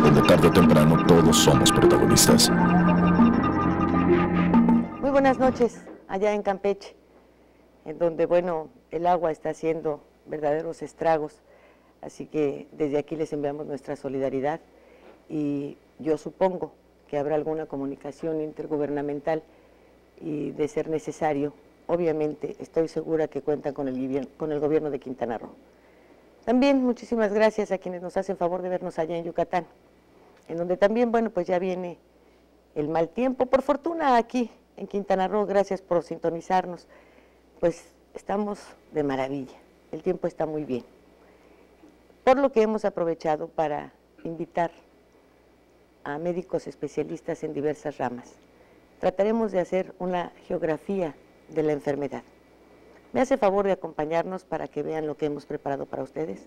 donde tarde o temprano todos somos protagonistas. Muy buenas noches, allá en Campeche, en donde, bueno, el agua está haciendo verdaderos estragos, así que desde aquí les enviamos nuestra solidaridad y yo supongo que habrá alguna comunicación intergubernamental y, de ser necesario, obviamente estoy segura que cuentan con el gobierno de Quintana Roo. También muchísimas gracias a quienes nos hacen favor de vernos allá en Yucatán, en donde también, bueno, pues ya viene el mal tiempo. Por fortuna aquí en Quintana Roo, gracias por sintonizarnos, pues estamos de maravilla, el tiempo está muy bien. Por lo que hemos aprovechado para invitar a médicos especialistas en diversas ramas. Trataremos de hacer una geografía de la enfermedad. ¿Me hace favor de acompañarnos para que vean lo que hemos preparado para ustedes?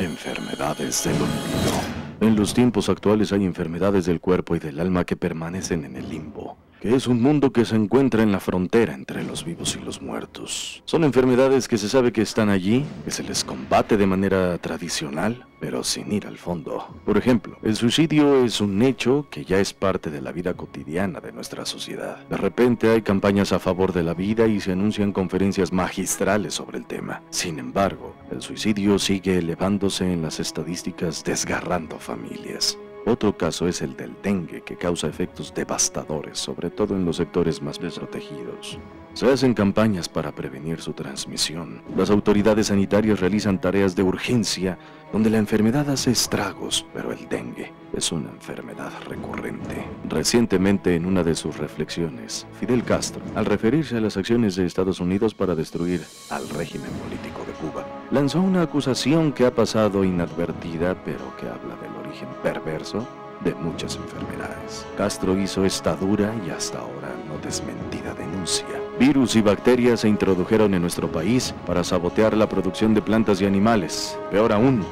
Enfermedades del olvido. En los tiempos actuales hay enfermedades del cuerpo y del alma que permanecen en el limbo, que es un mundo que se encuentra en la frontera entre los vivos y los muertos. Son enfermedades que se sabe que están allí, que se les combate de manera tradicional, pero sin ir al fondo. Por ejemplo, el suicidio es un hecho que ya es parte de la vida cotidiana de nuestra sociedad. De repente hay campañas a favor de la vida y se anuncian conferencias magistrales sobre el tema. Sin embargo, el suicidio sigue elevándose en las estadísticas, desgarrando familias. Otro caso es el del dengue, que causa efectos devastadores, sobre todo en los sectores más desprotegidos. Se hacen campañas para prevenir su transmisión. Las autoridades sanitarias realizan tareas de urgencia, donde la enfermedad hace estragos, pero el dengue es una enfermedad recurrente. Recientemente, en una de sus reflexiones, Fidel Castro, al referirse a las acciones de Estados Unidos para destruir al régimen político de Cuba, lanzó una acusación que ha pasado inadvertida, pero que habla del origen perverso de muchas enfermedades. Castro hizo esta dura y hasta ahora no desmentida denuncia. Virus y bacterias se introdujeron en nuestro país para sabotear la producción de plantas y animales. Peor aún,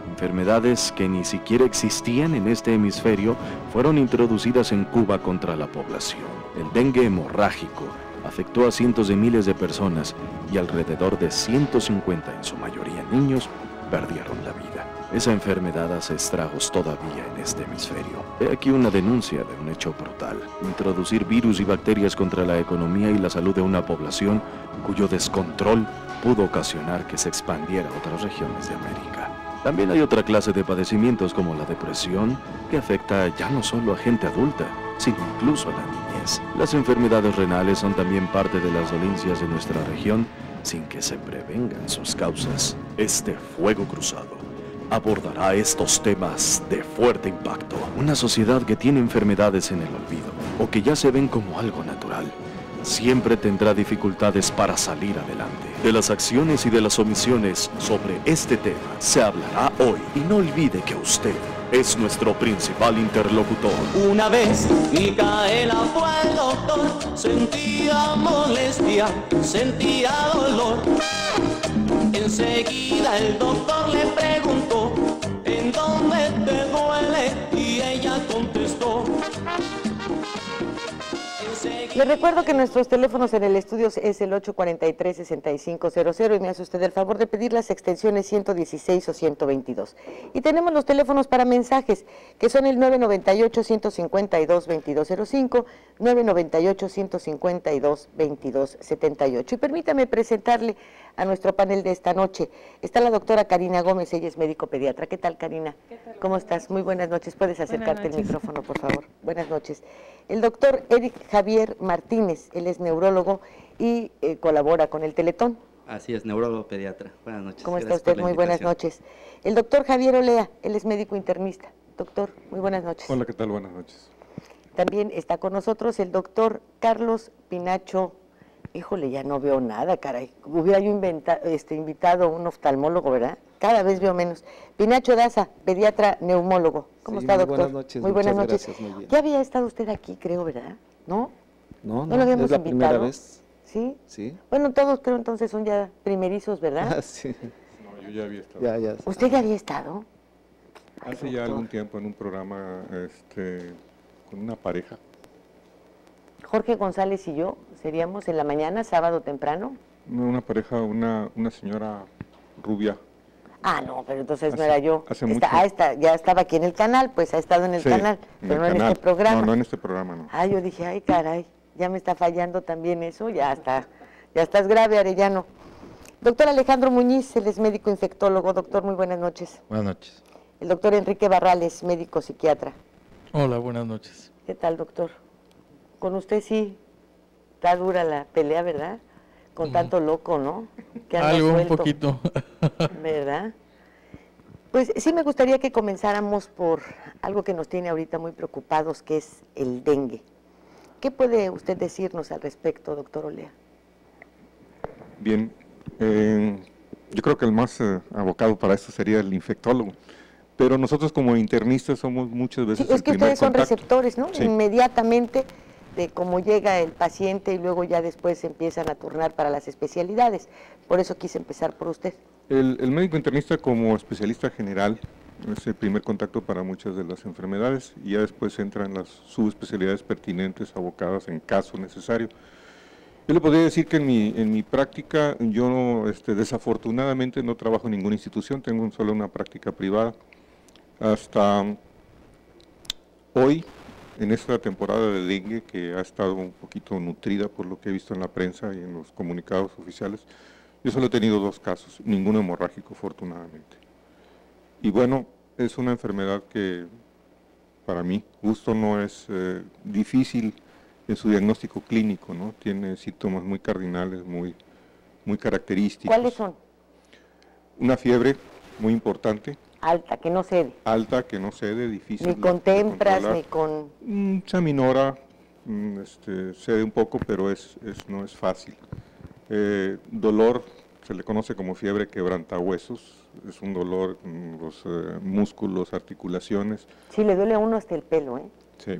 enfermedades que ni siquiera existían en este hemisferio fueron introducidas en Cuba contra la población. El dengue hemorrágico afectó a cientos de miles de personas y alrededor de 150, en su mayoría niños, perdieron la vida. Esa enfermedad hace estragos todavía en este hemisferio. He aquí una denuncia de un hecho brutal: introducir virus y bacterias contra la economía y la salud de una población cuyo descontrol pudo ocasionar que se expandiera a otras regiones de América. También hay otra clase de padecimientos como la depresión, que afecta ya no solo a gente adulta, sino incluso a la niñez. Las enfermedades renales son también parte de las dolencias de nuestra región, sin que se prevengan sus causas. Este Fuego Cruzado abordará estos temas de fuerte impacto. Una sociedad que tiene enfermedades en el olvido, o que ya se ven como algo natural, siempre tendrá dificultades para salir adelante. De las acciones y de las omisiones sobre este tema se hablará hoy. Y no olvide que usted es nuestro principal interlocutor. Una vez Micaela fue al doctor, sentía molestia, sentía dolor. Enseguida el doctor le preguntó: ¿en dónde te duele? Y ella contestó. Les recuerdo que nuestros teléfonos en el estudio es el 843-6500 y me hace usted el favor de pedir las extensiones 116 o 122. Y tenemos los teléfonos para mensajes, que son el 998-152-2205, 998-152-2278. Y permítame presentarle a nuestro panel de esta noche. Está la doctora Karina Gómez, ella es médico pediatra. ¿Qué tal, Karina? ¿Qué tal? ¿Cómo estás? Muy buenas noches. Puedes acercarte al micrófono, por favor. Buenas noches. El doctor Eric Javier Martínez, él es neurólogo y colabora con el Teletón. Así es, neurólogo pediatra. Buenas noches. ¿Cómo está Gracias usted? por la Muy buenas invitación. noches. El doctor Javier Olea, él es médico internista. Doctor, muy buenas noches. Hola, ¿qué tal? Buenas noches. También está con nosotros el doctor Carlos Pinacho. Híjole, ya no veo nada, caray. Hubiera yo invitado a un oftalmólogo, ¿verdad? Cada vez veo menos. Pinacho Daza, pediatra neumólogo. ¿Cómo está, doctor? Buenas noches. Muy buenas noches. Gracias, muy bien. Ya había estado usted aquí, creo, ¿verdad? ¿No? No, ¿No lo habíamos es la invitado? primera vez. ¿Sí? Sí. Bueno, todos creo entonces son ya primerizos, ¿verdad? Ah, sí. No, yo ya había estado. Ya. ¿Usted ya había estado? Hace ya algún tiempo en un programa con una pareja. Jorge González y yo seríamos en la mañana, sábado temprano. Una pareja, una señora rubia. Ah, no, pero entonces no era yo. Hace mucho. Ya estaba aquí en el canal, pues ha estado en el Sí, canal, en pero el no en canal. este programa. No, no en este programa, no. Ah, yo dije, ay, caray, ya me está fallando también eso, ya estás grave, Arellano. Doctor Alejandro Muñiz, él es médico infectólogo. Doctor, muy buenas noches. Buenas noches. El doctor Enrique Barrales, médico psiquiatra. Hola, buenas noches. ¿Qué tal, doctor? Con usted sí está dura la pelea, ¿verdad? Con tanto loco, ¿no? Que anda Algo, suelto, un poquito. ¿verdad? Pues sí me gustaría que comenzáramos por algo que nos tiene ahorita muy preocupados, que es el dengue. ¿Qué puede usted decirnos al respecto, doctor Olea? Bien, yo creo que el más abocado para esto sería el infectólogo, pero nosotros como internistas somos muchas veces Sí, es que el primer ustedes son contacto. receptores, ¿no? Sí. Inmediatamente de cómo llega el paciente y luego ya después se empiezan a turnar para las especialidades. Por eso quise empezar por usted. El médico internista como especialista general es el primer contacto para muchas de las enfermedades y ya después entran las subespecialidades pertinentes abocadas en caso necesario. Yo le podría decir que en mi práctica yo desafortunadamente no trabajo en ninguna institución, tengo solo una práctica privada. Hasta hoy, en esta temporada de dengue, que ha estado un poquito nutrida por lo que he visto en la prensa y en los comunicados oficiales, yo solo he tenido 2 casos, ninguno hemorrágico, afortunadamente. Y bueno, es una enfermedad que para mí, justo no es difícil en su diagnóstico clínico, ¿no? Tiene síntomas muy cardinales, muy característicos. ¿Cuáles son? Una fiebre muy importante, Alta, que no cede. alta, que no cede, difícil Ni con de tempras, controlar. ni con... Se aminora, cede un poco, pero no es fácil. Dolor, se le conoce como fiebre quebrantahuesos, es un dolor en los músculos, articulaciones. Sí, le duele a uno hasta el pelo, ¿eh? Sí.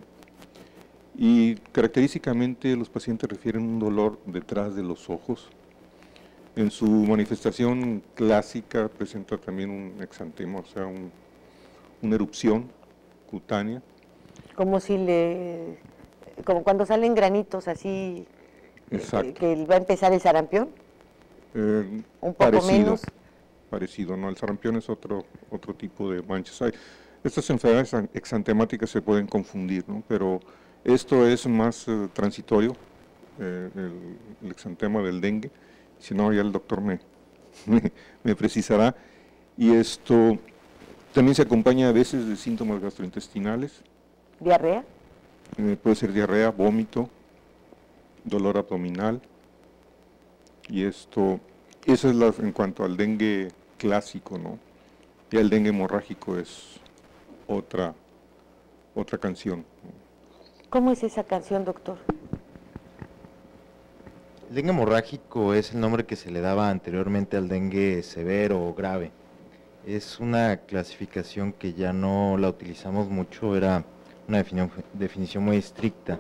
Y característicamente los pacientes refieren un dolor detrás de los ojos. En su manifestación clásica presenta también un exantema, o sea, una erupción cutánea. Como como cuando salen granitos así, Exacto. que va a empezar el sarampión, un poco Parecido, menos. parecido, ¿no? El sarampión es otro tipo de manchas. Estas enfermedades exantemáticas se pueden confundir, ¿no? Pero esto es más transitorio, el exantema del dengue, si no ya el doctor me precisará. Y esto también se acompaña a veces de síntomas gastrointestinales, ¿Diarrea? puede ser diarrea, vómito, dolor abdominal, y eso es en cuanto al dengue clásico, ¿no? Y el dengue hemorrágico es otra canción. ¿Cómo es esa canción, doctor? El dengue hemorrágico es el nombre que se le daba anteriormente al dengue severo o grave. Es una clasificación que ya no la utilizamos mucho, era una definición muy estricta.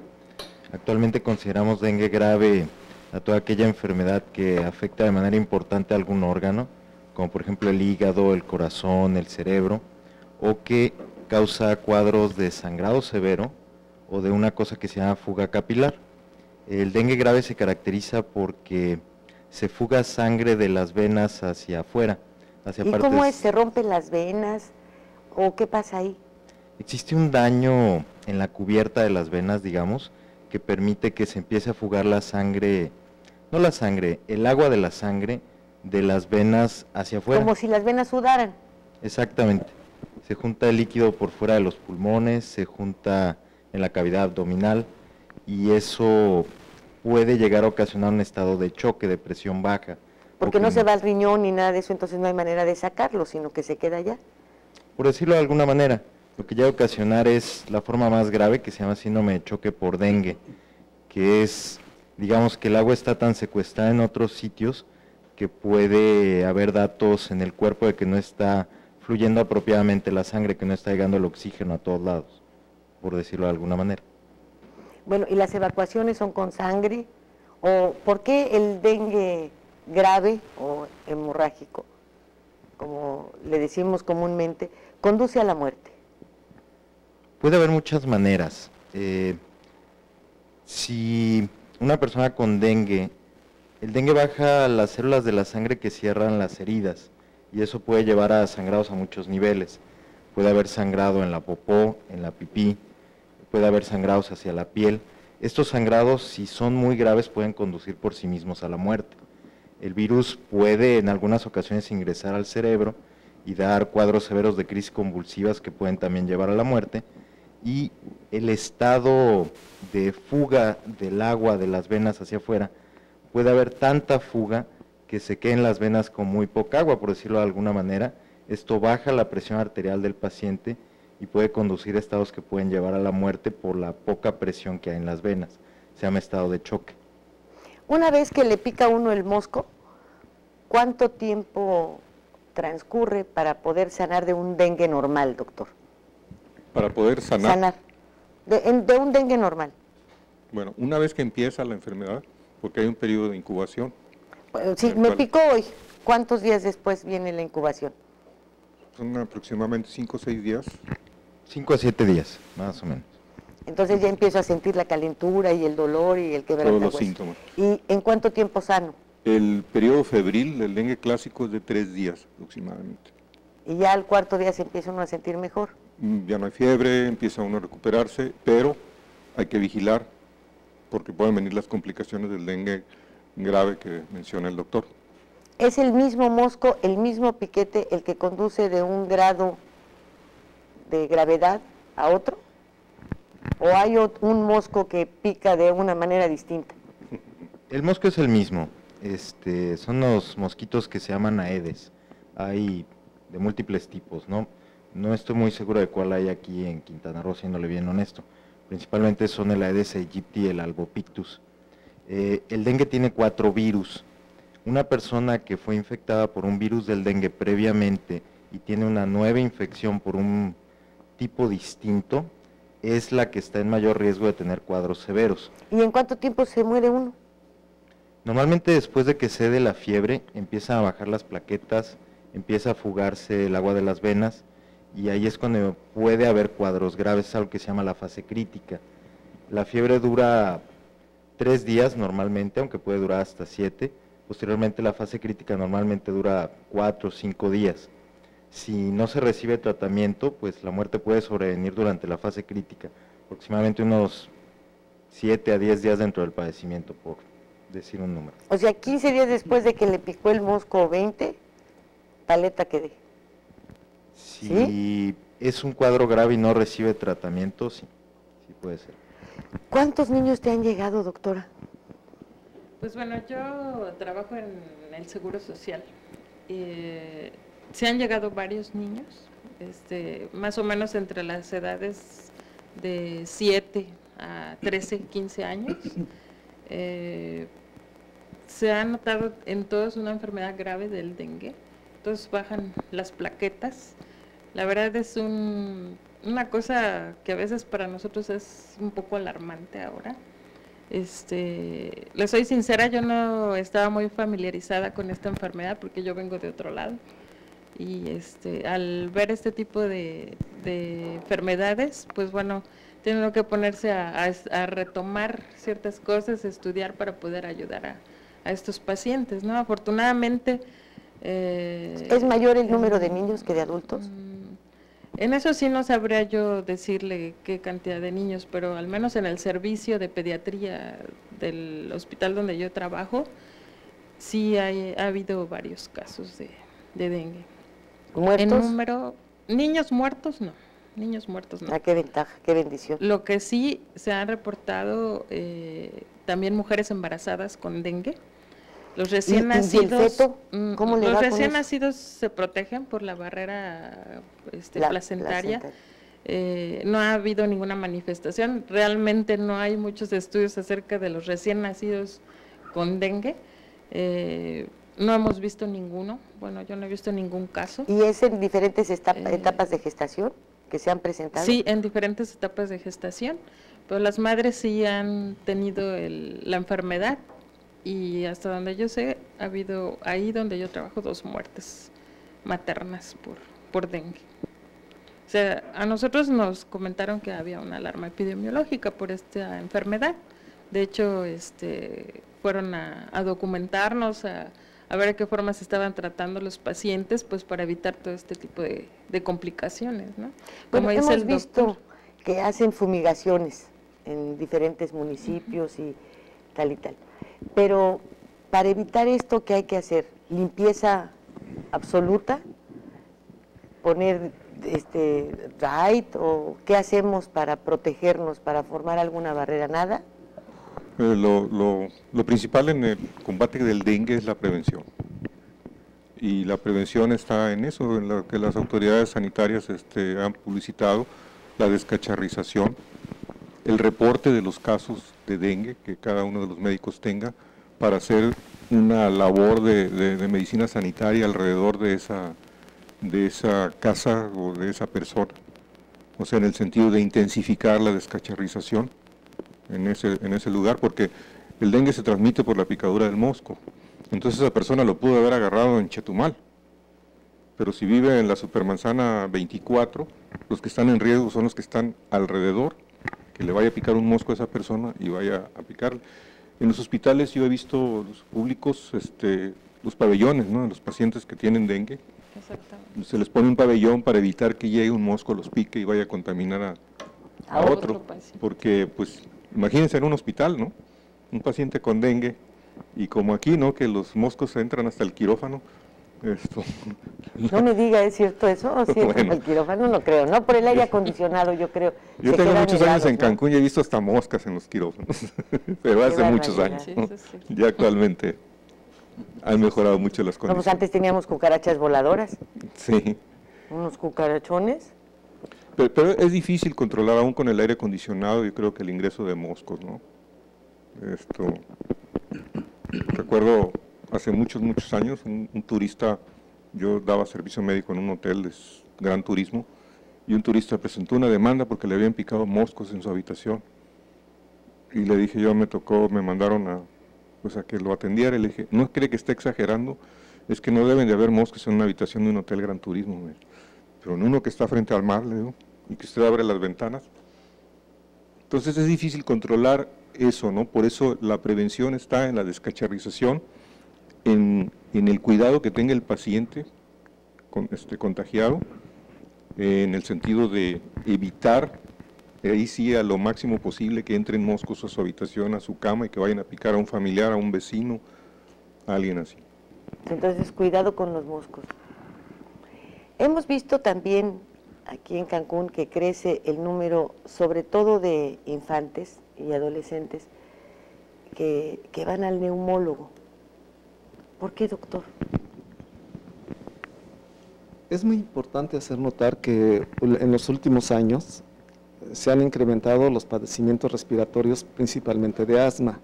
Actualmente consideramos dengue grave a toda aquella enfermedad que afecta de manera importante a algún órgano, como por ejemplo el hígado, el corazón, el cerebro, o que causa cuadros de sangrado severo o de una cosa que se llama fuga capilar. El dengue grave se caracteriza porque se fuga sangre de las venas hacia afuera, hacia ¿Y partes... cómo es? ¿Se rompen las venas? ¿O qué pasa ahí? Existe un daño en la cubierta de las venas, digamos, que permite que se empiece a fugar la sangre, no la sangre, el agua de la sangre de las venas hacia afuera. Como si las venas sudaran. Exactamente. Se junta el líquido por fuera de los pulmones, se junta en la cavidad abdominal y eso puede llegar a ocasionar un estado de choque, de presión baja. Porque no se va al riñón ni nada de eso, entonces no hay manera de sacarlo, sino que se queda allá. Por decirlo de alguna manera, lo que llega a ocasionar es la forma más grave, que se llama síndrome de choque por dengue, que es, digamos, que el agua está tan secuestrada en otros sitios que puede haber datos en el cuerpo de que no está fluyendo apropiadamente la sangre, que no está llegando el oxígeno a todos lados, por decirlo de alguna manera. Bueno, ¿y las evacuaciones son con sangre? ¿O por qué el dengue grave o hemorrágico, como le decimos comúnmente, conduce a la muerte? Puede haber muchas maneras. Si una persona con dengue, el dengue baja las células de la sangre que cierran las heridas y eso puede llevar a sangrados a muchos niveles. Puede haber sangrado en la popó, en la pipí, puede haber sangrados hacia la piel. Estos sangrados, si son muy graves, pueden conducir por sí mismos a la muerte. El virus puede en algunas ocasiones ingresar al cerebro y dar cuadros severos de crisis convulsivas que pueden también llevar a la muerte, y el estado de fuga del agua de las venas hacia afuera, puede haber tanta fuga que se queden las venas con muy poca agua, por decirlo de alguna manera. Esto baja la presión arterial del paciente y puede conducir a estados que pueden llevar a la muerte por la poca presión que hay en las venas. Se llama estado de choque. Una vez que le pica a uno el mosco, ¿cuánto tiempo transcurre para poder sanar de un dengue normal, doctor? Para poder sanar. De un dengue normal. Bueno, una vez que empieza la enfermedad, porque hay un periodo de incubación. Si me picó hoy, ¿cuántos días después viene la incubación? Son aproximadamente 5 o 6 días. 5 a 7 días, más o menos. Entonces ya empiezo a sentir la calentura y el dolor y el quebrantahuesos. Todos los síntomas. ¿Y en cuánto tiempo sano? El periodo febril del dengue clásico es de 3 días aproximadamente. Y ya al cuarto día se empieza uno a sentir mejor. Ya no hay fiebre, empieza uno a recuperarse, pero hay que vigilar porque pueden venir las complicaciones del dengue grave que menciona el doctor. ¿Es el mismo mosco, el mismo piquete, el que conduce de un grado de gravedad a otro? ¿O hay un mosco que pica de una manera distinta? El mosco es el mismo. Son los mosquitos que se llaman aedes. Hay de múltiples tipos, ¿no? No estoy muy seguro de cuál hay aquí en Quintana Roo, siéndole bien honesto. Principalmente son el Aedes aegypti y el Albopictus. El dengue tiene 4 virus. Una persona que fue infectada por un virus del dengue previamente y tiene una nueva infección por un tipo distinto, es la que está en mayor riesgo de tener cuadros severos. ¿Y en cuánto tiempo se muere uno? Normalmente después de que cede la fiebre, empiezan a bajar las plaquetas, empieza a fugarse el agua de las venas, y ahí es cuando puede haber cuadros graves, es algo que se llama la fase crítica. La fiebre dura 3 días normalmente, aunque puede durar hasta 7. Posteriormente la fase crítica normalmente dura 4 o 5 días. Si no se recibe tratamiento, pues la muerte puede sobrevenir durante la fase crítica, aproximadamente unos 7 a 10 días dentro del padecimiento, por decir un número. O sea, 15 días después de que le picó el mosco 20, paleta quedé. Si ¿Sí? es un cuadro grave y no recibe tratamiento, sí puede ser. ¿Cuántos niños te han llegado, doctora? Pues bueno, yo trabajo en el Seguro Social. Se han llegado varios niños, más o menos entre las edades de 7 a 13, 15 años. Se ha notado en todos una enfermedad grave del dengue. Entonces bajan las plaquetas. La verdad es una cosa que a veces para nosotros es un poco alarmante ahora. Les soy sincera, yo no estaba muy familiarizada con esta enfermedad porque yo vengo de otro lado. Y al ver este tipo de enfermedades, pues bueno, tiene uno que ponerse a retomar ciertas cosas, estudiar para poder ayudar a estos pacientes, ¿no? Afortunadamente... ¿Es mayor el número de niños que de adultos? En eso sí no sabría yo decirle qué cantidad de niños, pero al menos en el servicio de pediatría del hospital donde yo trabajo, sí ha habido varios casos de dengue. ¿Muertos? En número, niños muertos no. Ah, qué ventaja, qué bendición. Lo que sí se han reportado también mujeres embarazadas con dengue. Los recién nacidos, ¿y el feto? ¿Cómo le va los con recién eso? nacidos se protegen por la barrera placentaria. No ha habido ninguna manifestación. Realmente no hay muchos estudios acerca de los recién nacidos con dengue. No hemos visto ninguno. Bueno, yo no he visto ningún caso. ¿Y es en diferentes etapas de gestación que se han presentado? Sí, en diferentes etapas de gestación, pero las madres sí han tenido la enfermedad y hasta donde yo sé, ha habido ahí donde yo trabajo 2 muertes maternas por dengue. O sea, a nosotros nos comentaron que había una alarma epidemiológica por esta enfermedad. De hecho, fueron a documentarnos, a a ver de qué forma se estaban tratando los pacientes, pues para evitar todo este tipo de complicaciones, ¿no? Bueno, dice hemos el visto doctor. que hacen fumigaciones en diferentes municipios y tal, pero para evitar esto, ¿qué hay que hacer? ¿Limpieza absoluta? ¿Poner RAID o qué hacemos para protegernos, para formar alguna barrera? ¿Nada? Lo principal en el combate del dengue es la prevención. Y la prevención está en eso, en lo que las autoridades sanitarias han publicitado, la descacharrización, el reporte de los casos de dengue que cada uno de los médicos tenga para hacer una labor de medicina sanitaria alrededor de esa casa o de esa persona. O sea, en el sentido de intensificar la descacharrización en ese lugar, porque el dengue se transmite por la picadura del mosco. Entonces esa persona lo pudo haber agarrado en Chetumal, pero si vive en la Supermanzana 24, los que están en riesgo son los que están alrededor, que le vaya a picar un mosco a esa persona y vaya a picarle. En los hospitales yo he visto los públicos, los pabellones, ¿no?, de los pacientes que tienen dengue. Exactamente. Se les pone un pabellón para evitar que llegue un mosco, los pique y vaya a contaminar a otro, paciente. porque pues imagínense en un hospital, ¿no?, un paciente con dengue, y como aquí, ¿no?, que los moscos entran hasta el quirófano. No me diga, ¿es cierto eso? ¿O cierto? Bueno. El quirófano no creo, no, por el aire acondicionado yo creo. Yo Se tengo quedan muchos años helados, en ¿no? Cancún y he visto hasta moscas en los quirófanos, pero hace Qué muchos barbaridad. años, ¿no? Sí, eso sí. Ya actualmente han mejorado mucho las No, pues condiciones. antes teníamos cucarachas voladoras, Sí, unos cucarachones. pero es difícil controlar aún con el aire acondicionado, yo creo que el ingreso de moscos, ¿no? Recuerdo hace muchos años, un turista, yo daba servicio médico en un hotel de gran turismo, y un turista presentó una demanda porque le habían picado moscos en su habitación. Y le dije yo, me mandaron a que lo atendiera, y le dije, no cree que esté exagerando, es que no deben de haber moscos en una habitación de un hotel gran turismo, pero en uno que está frente al mar, le digo, y que usted abre las ventanas. Entonces es difícil controlar eso, ¿no? Por eso la prevención está en la descacharrización, en el cuidado que tenga el paciente contagiado, en el sentido de evitar, ahí sí a lo máximo posible, que entren moscos a su habitación, a su cama, y que vayan a picar a un familiar, a un vecino, a alguien así. Entonces, cuidado con los moscos. Hemos visto también aquí en Cancún que crece el número, sobre todo de infantes y adolescentes, que van al neumólogo. ¿Por qué, doctor? Es muy importante hacer notar que en los últimos años se han incrementado los padecimientos respiratorios, principalmente de asma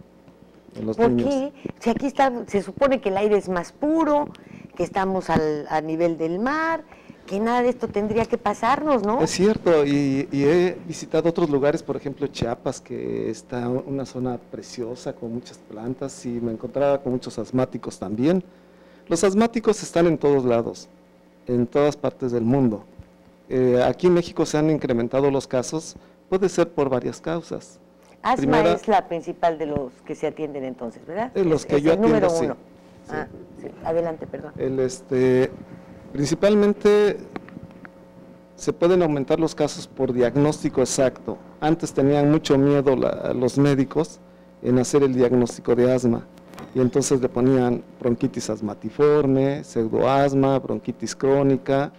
en los ¿Por niños. qué? Si aquí se supone que el aire es más puro, que estamos a nivel del mar, que nada de esto tendría que pasarnos, ¿no? Es cierto, y he visitado otros lugares, por ejemplo Chiapas, que está una zona preciosa con muchas plantas, y me encontraba con muchos asmáticos también. Los asmáticos están en todos lados, en todas partes del mundo. Aquí en México se han incrementado los casos, puede ser por varias causas. Asma Primera, es la principal de los que se atienden entonces, ¿verdad? Los que es yo el número atiendo, uno. sí. Ah, sí. Adelante, perdón. Principalmente se pueden aumentar los casos por diagnóstico exacto. Antes tenían mucho miedo los médicos en hacer el diagnóstico de asma, y entonces le ponían bronquitis asmatiforme, pseudoasma, bronquitis crónica,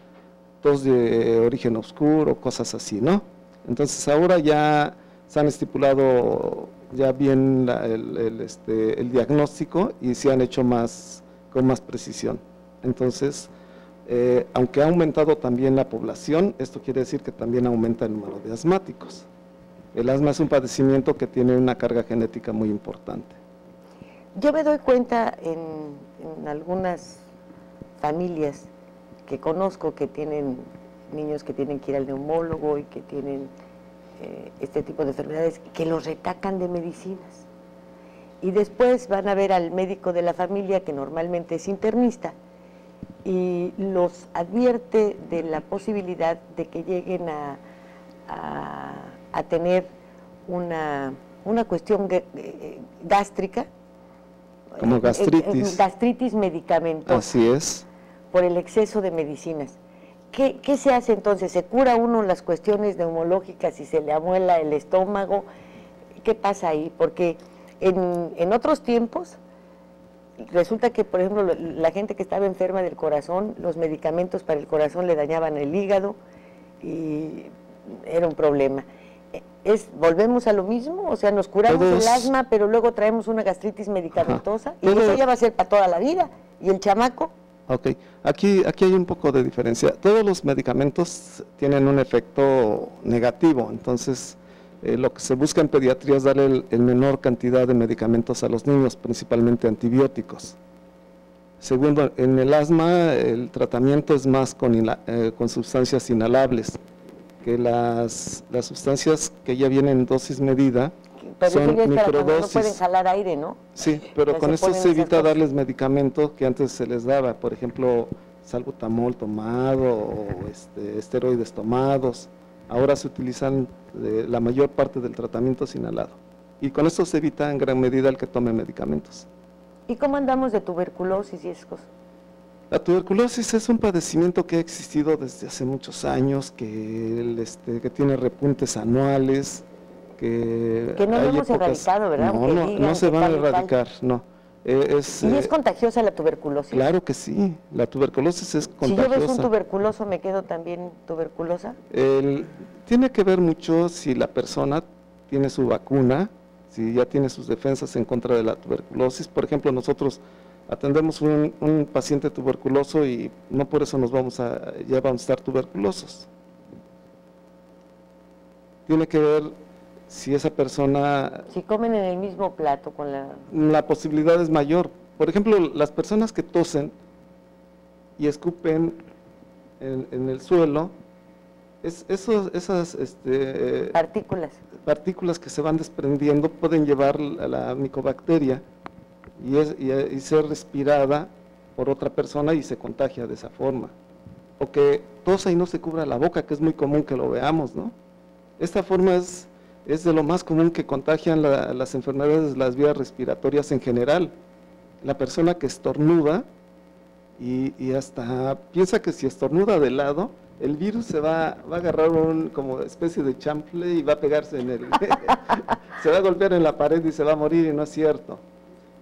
tos de origen oscuro, cosas así, ¿no? Entonces ahora ya se han estipulado ya bien el diagnóstico, y se han hecho con más precisión. Entonces, aunque ha aumentado también la población, esto quiere decir que también aumenta el número de asmáticos. El asma es un padecimiento que tiene una carga genética muy importante. Yo me doy cuenta en algunas familias que conozco que tienen niños que tienen que ir al neumólogo y que tienen este tipo de enfermedades, que los retacan de medicinas. Y después van a ver al médico de la familia, que normalmente es internista, y los advierte de la posibilidad de que lleguen a tener una cuestión gástrica Como gastritis. Gastritis medicamentosa. Así es. Por el exceso de medicinas. ¿Qué se hace entonces? ¿Se cura uno las cuestiones neumológicas y se le amuela el estómago? ¿Qué pasa ahí? Porque en otros tiempos resulta que, por ejemplo, la gente que estaba enferma del corazón, los medicamentos para el corazón le dañaban el hígado y era un problema. ¿Volvemos a lo mismo? O sea, nos curamos el asma, pero luego traemos una gastritis medicamentosa y eso ya va a ser para toda la vida. ¿Y el chamaco? Ok, aquí hay un poco de diferencia. Todos los medicamentos tienen un efecto negativo, entonces lo que se busca en pediatría es darle el menor cantidad de medicamentos a los niños, principalmente antibióticos. Segundo, en el asma el tratamiento es más con sustancias inhalables, que las sustancias que ya vienen en dosis medida son microdosis. No pueden jalar aire, ¿no? Sí, pero con esto se evita darles medicamentos que antes se les daba, por ejemplo, salbutamol tomado o esteroides tomados. Ahora se utilizan la mayor parte del tratamiento es inhalado. Y con esto se evita en gran medida el que tome medicamentos. ¿Y cómo andamos de tuberculosis y esas cosas? La tuberculosis es un padecimiento que ha existido desde hace muchos años, que tiene repuntes anuales, que no lo hemos erradicado, ¿verdad? No se van a erradicar, no. ¿Y es contagiosa la tuberculosis? Claro que sí, la tuberculosis es contagiosa. Si yo ves un tuberculoso, ¿me quedo también tuberculosa? Tiene que ver mucho si la persona tiene su vacuna, si ya tiene sus defensas en contra de la tuberculosis. Por ejemplo, nosotros atendemos un paciente tuberculoso y no por eso ya vamos a estar tuberculosos. Tiene que ver si esa persona... Si comen en el mismo plato con la posibilidad es mayor. Por ejemplo, las personas que tosen y escupen en el suelo, esas partículas que se van desprendiendo pueden llevar a la micobacteria y ser respirada por otra persona y se contagia de esa forma. O que tosa y no se cubra la boca, que es muy común que lo veamos, ¿no? Esta forma es de lo más común que contagian las enfermedades de las vías respiratorias en general. La persona que estornuda y hasta piensa que si estornuda de lado, el virus se va a agarrar como especie de chanfle y va a pegarse se va a golpear en la pared y se va a morir, y no es cierto.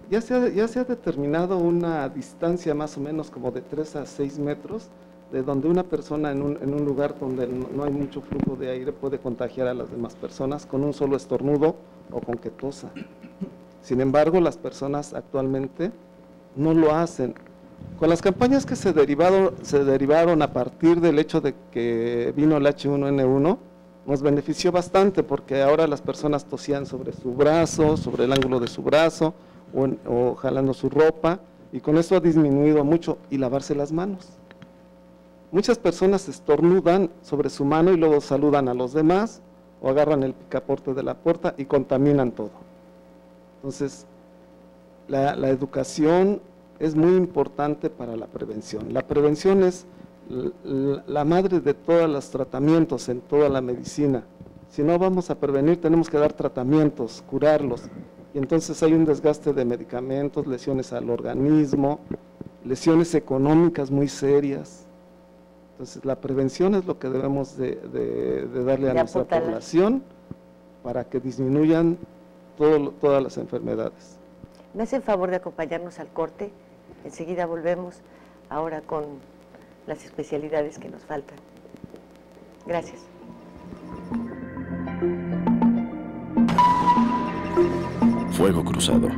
Ya se ha determinado una distancia más o menos como de 3 a 6 metros de donde una persona en un lugar donde no hay mucho flujo de aire puede contagiar a las demás personas con un solo estornudo o con que tosa. Sin embargo, las personas actualmente no lo hacen. Con las campañas que se derivaron a partir del hecho de que vino el H1N1, nos benefició bastante porque ahora las personas tosían sobre su brazo, sobre el ángulo de su brazo o jalando su ropa, y con eso ha disminuido mucho. Y lavarse las manos. Muchas personas estornudan sobre su mano y luego saludan a los demás o agarran el picaporte de la puerta y contaminan todo. Entonces, la educación es muy importante para la prevención. La prevención es la madre de todos los tratamientos en toda la medicina. Si no vamos a prevenir, tenemos que dar tratamientos, curarlos. Y entonces hay un desgaste de medicamentos, lesiones al organismo, lesiones económicas muy serias. Entonces, la prevención es lo que debemos de darle a nuestra población para que disminuyan todas las enfermedades. ¿Me hace el favor de acompañarnos al corte? Enseguida volvemos ahora con las especialidades que nos faltan. Gracias. Fuego Cruzado.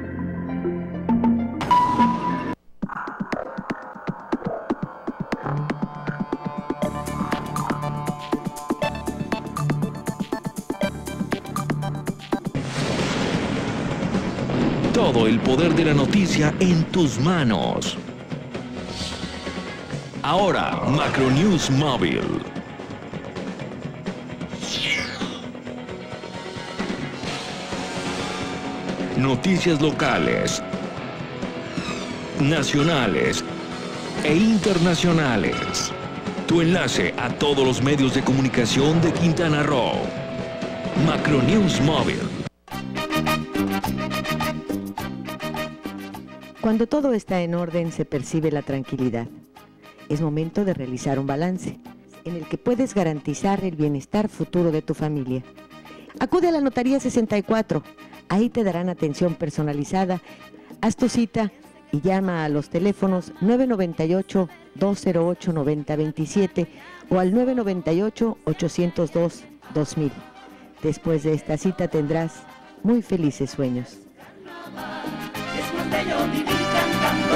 Todo el poder de la noticia en tus manos. Ahora, Macronews Móvil. Noticias locales, nacionales e internacionales. Tu enlace a todos los medios de comunicación de Quintana Roo. Macronews Móvil. Cuando todo está en orden, se percibe la tranquilidad. Es momento de realizar un balance, en el que puedes garantizar el bienestar futuro de tu familia. Acude a la Notaría 64, ahí te darán atención personalizada. Haz tu cita y llama a los teléfonos 998-208-9027 o al 998-802-2000. Después de esta cita tendrás muy felices sueños. Es más bello vivir cantando.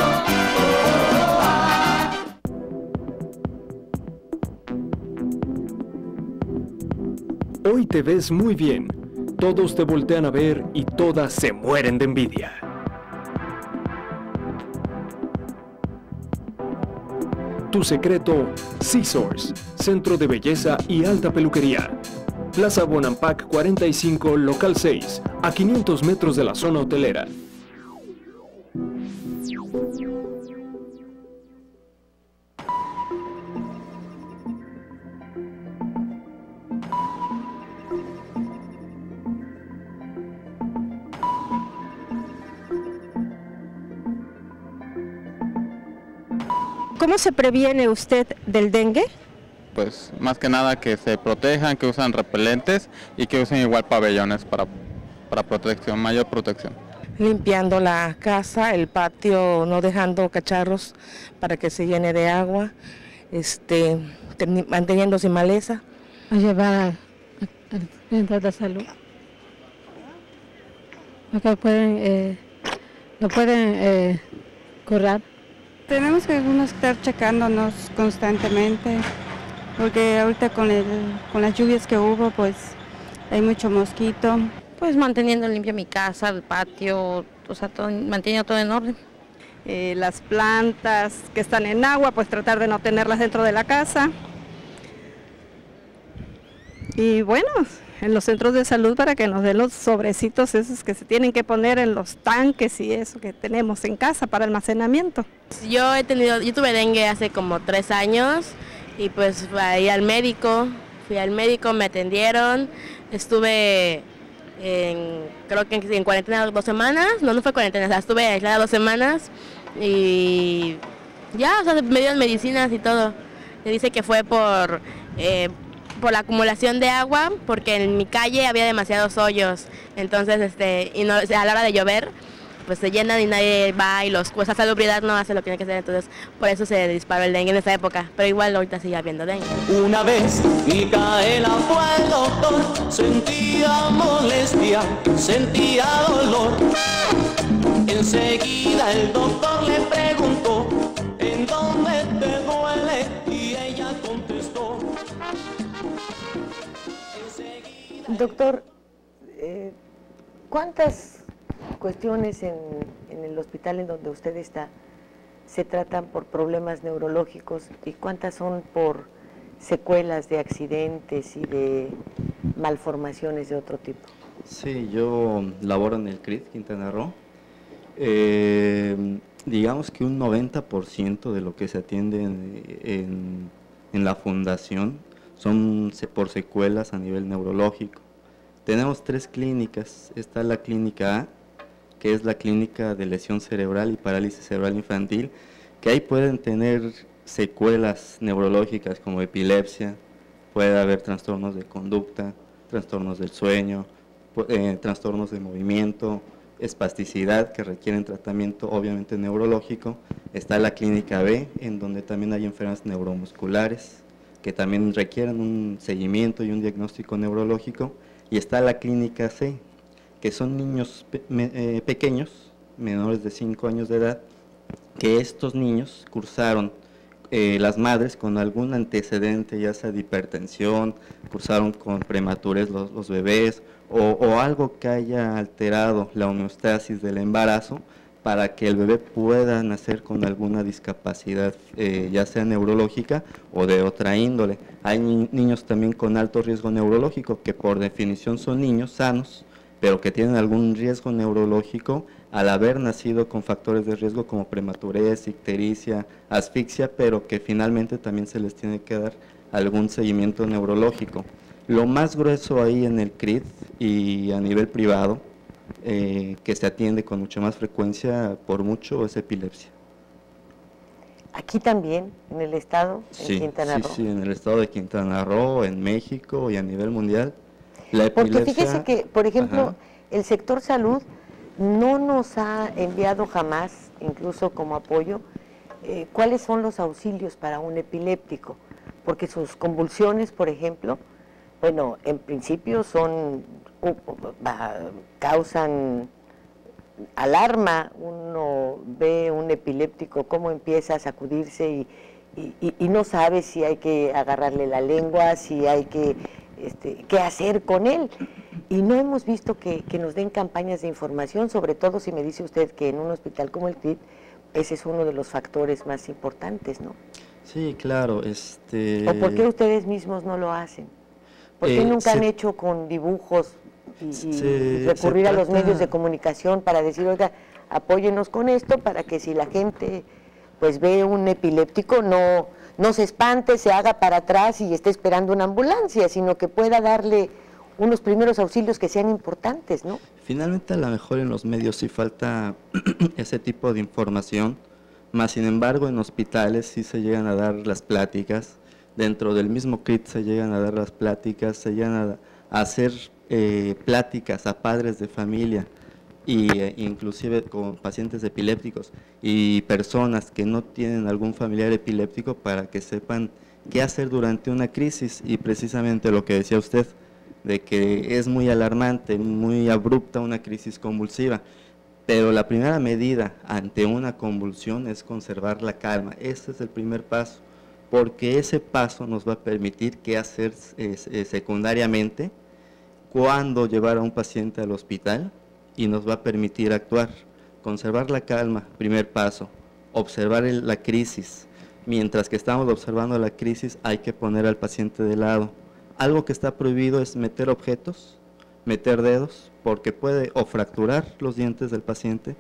Hoy te ves muy bien. Todos te voltean a ver y todas se mueren de envidia. Tu secreto, Scissors, centro de belleza y alta peluquería. Plaza Bonampak 45, local 6, a 500 metros de la zona hotelera. ¿Cómo se previene usted del dengue? Pues más que nada que se protejan, que usan repelentes y que usen igual pabellones para protección, mayor protección. Limpiando la casa, el patio, no dejando cacharros para que se llene de agua, manteniendo sin maleza. A llevar al centro de salud. Porque lo pueden curar. Tenemos que estar checándonos constantemente, porque ahorita con las lluvias que hubo, pues hay mucho mosquito. Pues manteniendo limpia mi casa, el patio, o sea, manteniendo todo en orden. Las plantas que están en agua, pues tratar de no tenerlas dentro de la casa. Y bueno, en los centros de salud para que nos den los sobrecitos esos que se tienen que poner en los tanques y eso que tenemos en casa para almacenamiento. Yo tuve dengue hace como 3 años y pues fui al médico, me atendieron, estuve creo que en cuarentena 2 semanas, no fue cuarentena, o sea, estuve aislada 2 semanas y ya, o sea, me dieron medicinas y todo. Me dice que fue por la acumulación de agua, porque en mi calle había demasiados hoyos, entonces y no, a la hora de llover pues se llenan y nadie va y esa salubridad no hace lo que tiene que hacer, entonces por eso se disparó el dengue en esa época, pero igual ahorita sigue habiendo dengue. Una vez Micaela fue al doctor, sentía molestia, sentía dolor. Enseguida el doctor le preguntó, ¿en dónde te duele? Y ella contestó. Doctor, ¿cuántas cuestiones en el hospital en donde usted está se tratan por problemas neurológicos y cuántas son por secuelas de accidentes y de malformaciones de otro tipo? Sí, yo laboro en el CRID Quintana Roo. Digamos que un 90% de lo que se atiende en la fundación son por secuelas a nivel neurológico. Tenemos 3 clínicas. Está la clínica A, que es la clínica de lesión cerebral y parálisis cerebral infantil, que ahí pueden tener secuelas neurológicas como epilepsia, puede haber trastornos de conducta, trastornos del sueño, trastornos de movimiento, espasticidad que requieren tratamiento obviamente neurológico. Está la clínica B, en donde también hay enfermedades neuromusculares que también requieren un seguimiento y un diagnóstico neurológico. Y está la clínica C, que son niños pequeños, menores de 5 años de edad, que estos niños cursaron, las madres con algún antecedente, ya sea de hipertensión, cursaron con prematurez los bebés, o algo que haya alterado la homeostasis del embarazo, para que el bebé pueda nacer con alguna discapacidad, ya sea neurológica o de otra índole. Hay niños también con alto riesgo neurológico, que por definición son niños sanos, pero que tienen algún riesgo neurológico al haber nacido con factores de riesgo como prematurez, ictericia, asfixia, pero que finalmente también se les tiene que dar algún seguimiento neurológico. Lo más grueso ahí en el CRID y a nivel privado que se atiende con mucha más frecuencia, por mucho, es epilepsia. Aquí también, en el estado, en Quintana Roo. Sí, en el estado de Quintana Roo, en México y a nivel mundial. La Porque epilepsia, fíjese que, por ejemplo, el sector salud no nos ha enviado jamás, incluso como apoyo, cuáles son los auxilios para un epiléptico, porque sus convulsiones, por ejemplo, bueno, en principio causan alarma. Uno ve un epiléptico cómo empieza a sacudirse y no sabe si hay que agarrarle la lengua, si hay que qué hacer con él. Y no hemos visto que nos den campañas de información, sobre todo si me dice usted que en un hospital como el CRIT, ese es uno de los factores más importantes, ¿no? Sí, claro. ¿O por qué ustedes mismos no lo hacen? ¿Por qué nunca han hecho con dibujos y recurrir a los medios de comunicación para decir, oiga, apóyenos con esto, para que si la gente pues ve un epiléptico no se espante, se haga para atrás y esté esperando una ambulancia, sino que pueda darle unos primeros auxilios que sean importantes, ¿no? Finalmente, a lo mejor en los medios sí falta ese tipo de información, más sin embargo en hospitales sí se llegan a dar las pláticas, dentro del mismo CRIT se llegan a dar las pláticas, se llegan a hacer pláticas a padres de familia e inclusive con pacientes epilépticos y personas que no tienen algún familiar epiléptico para que sepan qué hacer durante una crisis. Y precisamente lo que decía usted, de que es muy alarmante, muy abrupta una crisis convulsiva, pero la primera medida ante una convulsión es conservar la calma. Ese es el primer paso, porque ese paso nos va a permitir qué hacer secundariamente, cuándo llevar a un paciente al hospital, y nos va a permitir actuar. Conservar la calma, primer paso. Observar la crisis. Mientras que estamos observando la crisis, hay que poner al paciente de lado. Algo que está prohibido es meter objetos, meter dedos, porque puede o fracturar los dientes del paciente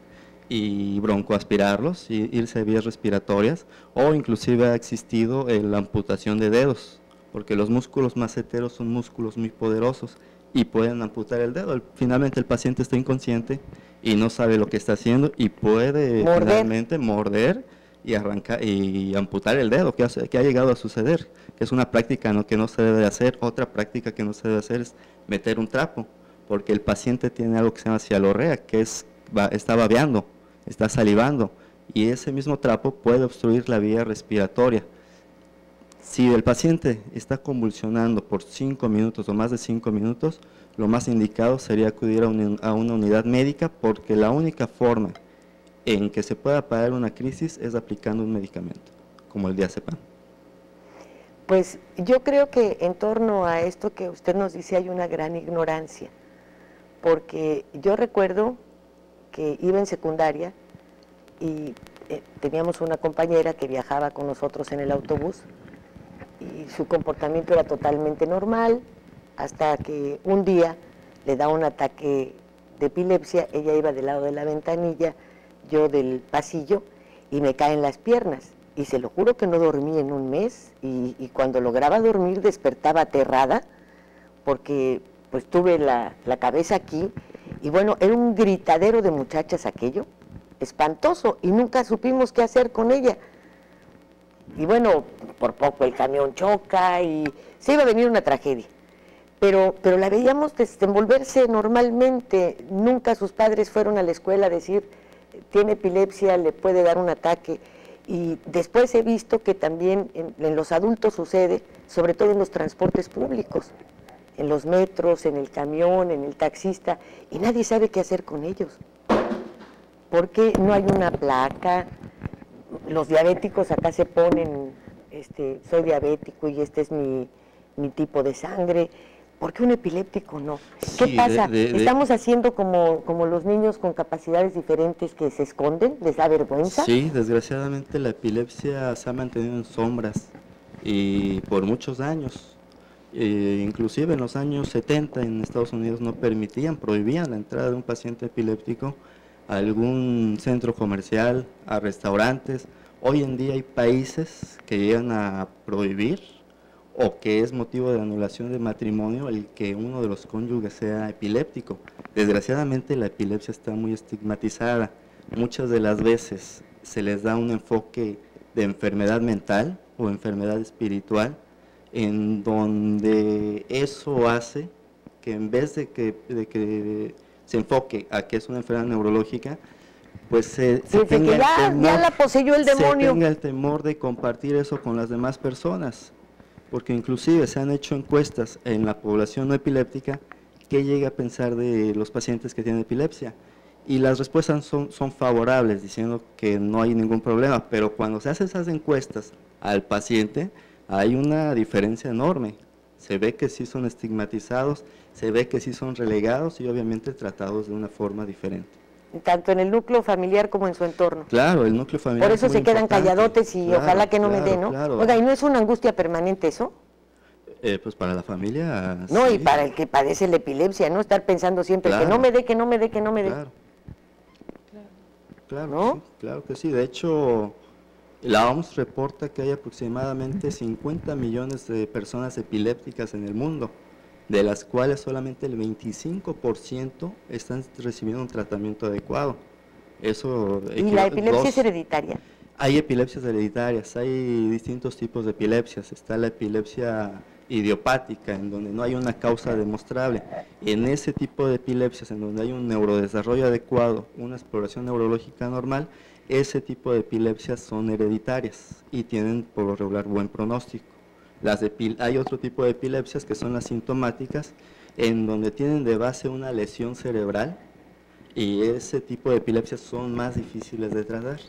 y broncoaspirarlos, y irse a vías respiratorias, o inclusive ha existido la amputación de dedos, porque los músculos maceteros son músculos muy poderosos y pueden amputar el dedo. Finalmente el paciente está inconsciente y no sabe lo que está haciendo y puede finalmente morder y arrancar y amputar el dedo, que ha llegado a suceder, que es una práctica que no se debe de hacer. Otra práctica que no se debe hacer es meter un trapo, porque el paciente tiene algo que se llama cialorrea, que está babeando, está salivando, y ese mismo trapo puede obstruir la vía respiratoria. Si el paciente está convulsionando por 5 minutos o más de 5 minutos, lo más indicado sería acudir a una unidad médica, porque la única forma en que se pueda parar una crisis es aplicando un medicamento, como el diazepam. Pues yo creo que en torno a esto que usted nos dice hay una gran ignorancia, porque yo recuerdo que iba en secundaria y teníamos una compañera que viajaba con nosotros en el autobús, y su comportamiento era totalmente normal, hasta que un día le da un ataque de epilepsia. Ella iba del lado de la ventanilla, yo del pasillo, y me caen las piernas, y se lo juro que no dormí en un mes, y cuando lograba dormir despertaba aterrada, porque pues tuve la cabeza aquí, y bueno, era un gritadero de muchachas aquello, espantoso, y nunca supimos qué hacer con ella. Y bueno, por poco el camión choca y se iba a venir una tragedia. Pero la veíamos desenvolverse normalmente. Nunca sus padres fueron a la escuela a decir, tiene epilepsia, le puede dar un ataque. Y después he visto que también en los adultos sucede, sobre todo en los transportes públicos, en los metros, en el camión, en el taxista, y nadie sabe qué hacer con ellos. Porque no hay una placa. Los diabéticos acá se ponen, soy diabético y este es mi tipo de sangre. ¿Por qué un epiléptico no? ¿Qué pasa? ¿Estamos haciendo como los niños con capacidades diferentes que se esconden? ¿Les da vergüenza? Sí, desgraciadamente la epilepsia se ha mantenido en sombras y por muchos años. Inclusive en los años 70 en Estados Unidos prohibían la entrada de un paciente epiléptico a algún centro comercial, a restaurantes. Hoy en día hay países que llegan a prohibir o que es motivo de anulación de matrimonio el que uno de los cónyuges sea epiléptico. Desgraciadamente la epilepsia está muy estigmatizada. Muchas de las veces se les da un enfoque de enfermedad mental o enfermedad espiritual, en donde eso hace que en vez de que se enfoque a que es una enfermedad neurológica, pues se tenga el temor, ya la poseyó el demonio. Se tenga el temor de compartir eso con las demás personas, porque inclusive se han hecho encuestas en la población no epiléptica que llega a pensar de los pacientes que tienen epilepsia, y las respuestas son favorables, diciendo que no hay ningún problema, pero cuando se hacen esas encuestas al paciente, hay una diferencia enorme. Se ve que sí son estigmatizados, se ve que sí son relegados y obviamente tratados de una forma diferente. Tanto en el núcleo familiar como en su entorno. Claro, el núcleo familiar. Por eso es muy se quedan importante. calladotes y Claro, ojalá que no me claro, dé, ¿no? claro. Oiga, ¿y no es una angustia permanente eso? Pues para la familia. No, sí. y para el que padece la epilepsia, ¿no? Estar pensando siempre Claro. que no me dé, que no me dé, que no me dé. Claro, ¿No? sí, claro que sí. De hecho, la OMS reporta que hay aproximadamente 50 millones de personas epilépticas en el mundo, de las cuales solamente el 25% están recibiendo un tratamiento adecuado. Eso ¿Y la epilepsia es hereditaria? Hay epilepsias hereditarias, hay distintos tipos de epilepsias. Está la epilepsia idiopática, en donde no hay una causa demostrable. En ese tipo de epilepsias, en donde hay un neurodesarrollo adecuado, una exploración neurológica normal, ese tipo de epilepsias son hereditarias y tienen por lo regular buen pronóstico. Hay otro tipo de epilepsias que son las sintomáticas, en donde tienen de base una lesión cerebral, y ese tipo de epilepsias son más difíciles de tratar.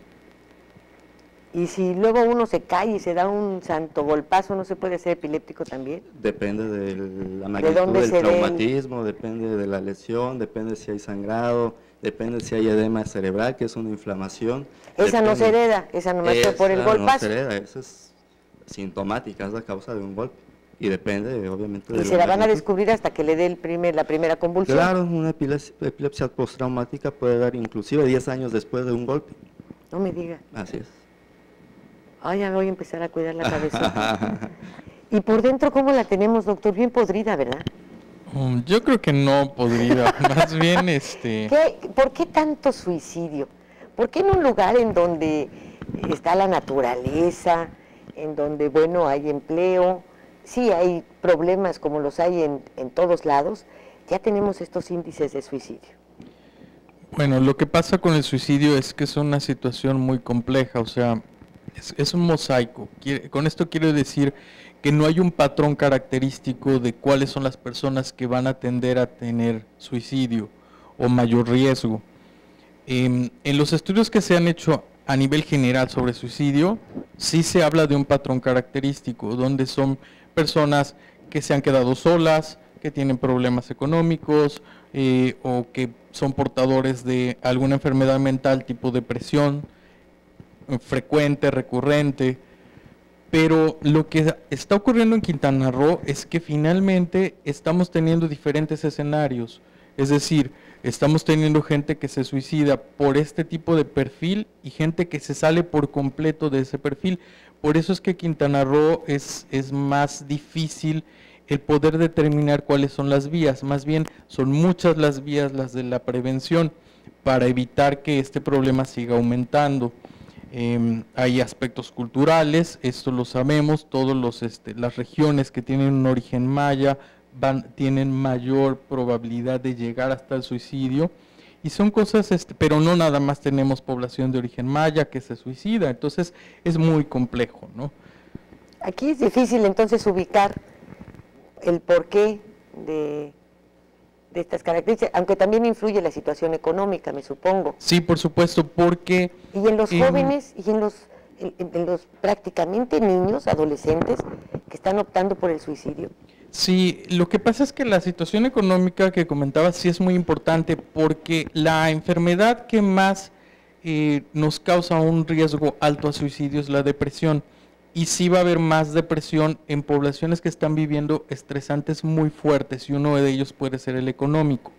Y si luego uno se cae y se da un santo golpazo, ¿no se puede ser epiléptico también? Depende de la magnitud del traumatismo, depende de la lesión, depende si hay sangrado, depende si hay edema cerebral, que es una inflamación. Esa no se hereda, esa nomás fue por el golpazo. No se hereda, esa es sintomática, es la causa de un golpe. Y depende, obviamente, de Y se la van a descubrir hasta que le dé la primera convulsión. Claro, una epilepsia postraumática puede dar inclusive 10 años después de un golpe. No me diga. Así es. Ay, ya voy a empezar a cuidar la cabeza. Y por dentro, ¿cómo la tenemos, doctor? Bien podrida, ¿verdad? Yo creo que no podrida, más bien ¿Por qué tanto suicidio? ¿Por qué en un lugar en donde está la naturaleza, en donde, bueno, hay empleo, sí hay problemas como los hay en todos lados, ya tenemos estos índices de suicidio? Bueno, lo que pasa con el suicidio es que es una situación muy compleja, o sea, es un mosaico. Con esto quiero decir que no hay un patrón característico de cuáles son las personas que van a tender a tener suicidio o mayor riesgo. En los estudios que se han hecho a nivel general sobre suicidio, sí se habla de un patrón característico, donde son personas que se han quedado solas, que tienen problemas económicos o que son portadores de alguna enfermedad mental tipo depresión, frecuente, recurrente, pero lo que está ocurriendo en Quintana Roo es que finalmente estamos teniendo diferentes escenarios, es decir, estamos teniendo gente que se suicida por este tipo de perfil y gente que se sale por completo de ese perfil. Por eso es que Quintana Roo es más difícil el poder determinar cuáles son las vías, más bien son muchas las vías las de la prevención para evitar que este problema siga aumentando. Hay aspectos culturales, esto lo sabemos, todas las regiones que tienen un origen maya tienen mayor probabilidad de llegar hasta el suicidio, y son cosas, pero no nada más tenemos población de origen maya que se suicida, entonces es muy complejo, ¿no? Aquí es difícil entonces ubicar el porqué de estas características, aunque también influye la situación económica, me supongo. Sí, por supuesto, porque... Y en los jóvenes y en los prácticamente niños, adolescentes, que están optando por el suicidio. Sí, lo que pasa es que la situación económica que comentaba sí es muy importante, porque la enfermedad que más nos causa un riesgo alto a suicidio es la depresión. Y sí va a haber más depresión en poblaciones que están viviendo estresantes muy fuertes, y uno de ellos puede ser el económico.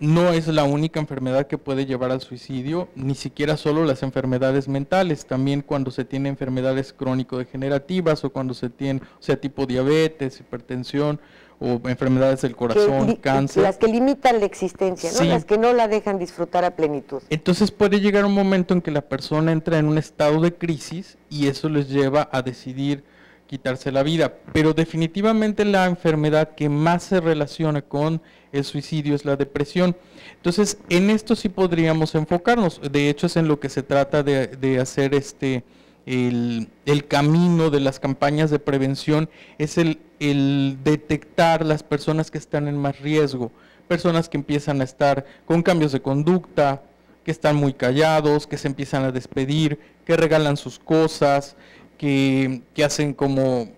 no es la única enfermedad que puede llevar al suicidio, ni siquiera solo las enfermedades mentales, también cuando se tiene enfermedades crónico-degenerativas o cuando se tiene, o sea, tipo diabetes, hipertensión o enfermedades del corazón, cáncer. Las que limitan la existencia, ¿no? Sí. Las que no la dejan disfrutar a plenitud. Entonces puede llegar un momento en que la persona entra en un estado de crisis y eso les lleva a decidir quitarse la vida, pero definitivamente la enfermedad que más se relaciona con el suicidio es la depresión. Entonces, en esto sí podríamos enfocarnos, de hecho es en lo que se trata de hacer el camino de las campañas de prevención, es el detectar las personas que están en más riesgo, personas que empiezan a estar con cambios de conducta, que están muy callados, que se empiezan a despedir, que regalan sus cosas, que hacen como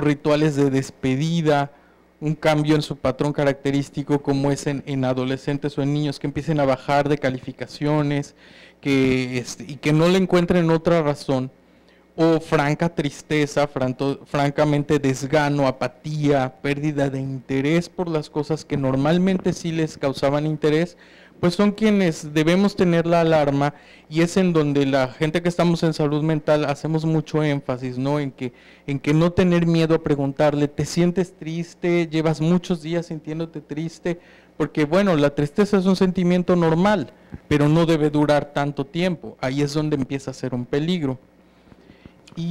rituales de despedida, un cambio en su patrón característico como es en adolescentes o en niños, que empiecen a bajar de calificaciones, y que no le encuentren otra razón, o franca tristeza, francamente desgano, apatía, pérdida de interés por las cosas que normalmente sí les causaban interés, pues son quienes debemos tener la alarma, y es en donde la gente que estamos en salud mental hacemos mucho énfasis, ¿no? En que no tener miedo a preguntarle, ¿te sientes triste? ¿Llevas muchos días sintiéndote triste? Porque bueno, la tristeza es un sentimiento normal, pero no debe durar tanto tiempo, ahí es donde empieza a ser un peligro.